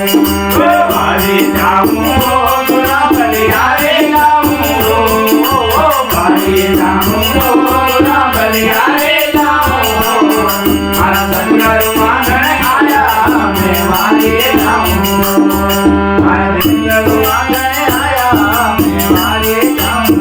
મારી જાઉં ગુલામ બલિહારે જાઉં મારી જાઉં ગુલામ બલિહારે જાઉં મારા સદગુરુ માંગણ આયા મેં મારી જાઉં મારા સદગુરુ માંગણ આયા મેં મારી જાઉં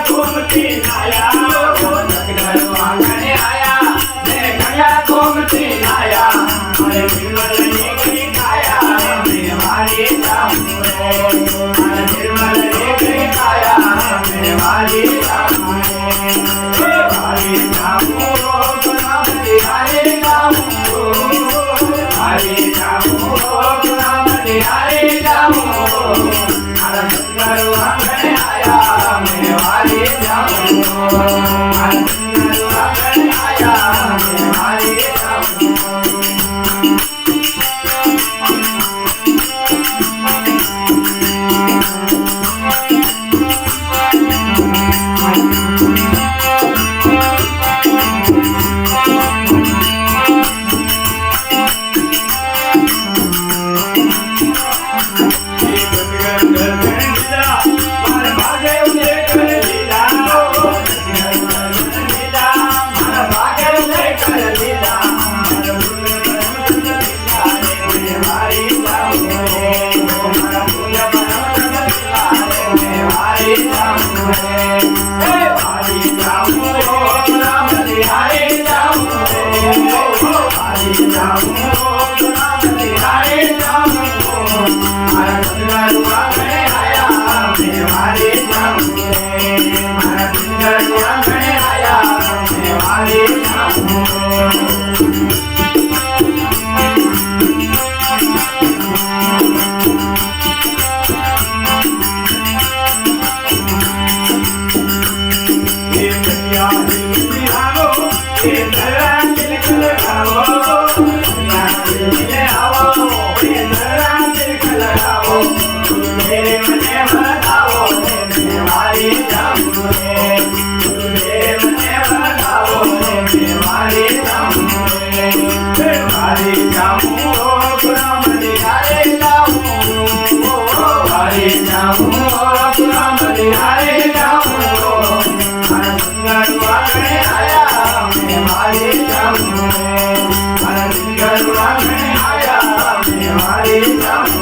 घूमती आया सदगुरु आंगने आया मैं गया घूमती आया अरे निर्मल लेके खाया मैं मारी जाऊं अरे निर्मल लेके खाया मैं मारी जाऊं मारी जाऊं गुलाम बलिहारे जाऊं मारी जाऊं गुलाम बलिहारे जाऊं अरे सदगुरु आंगने आया मैं मारी जाऊं सदगुरु आंगने आया मैं मारी जाऊं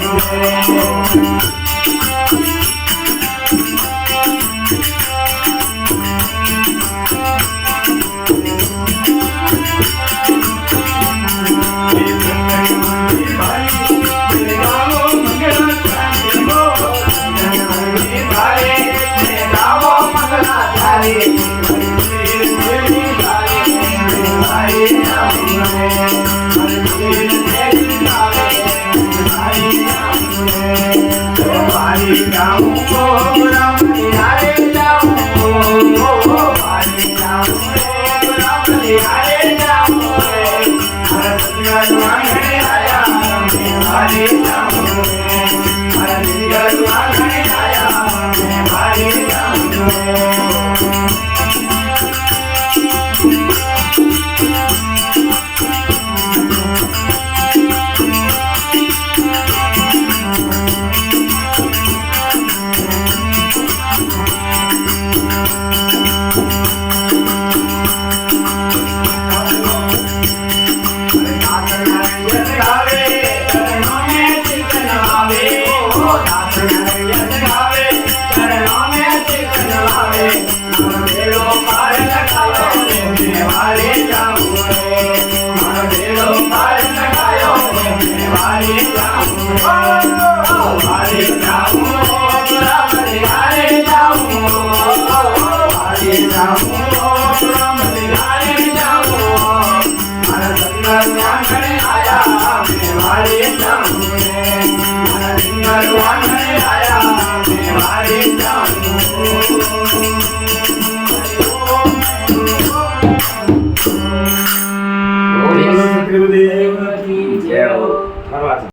Deus.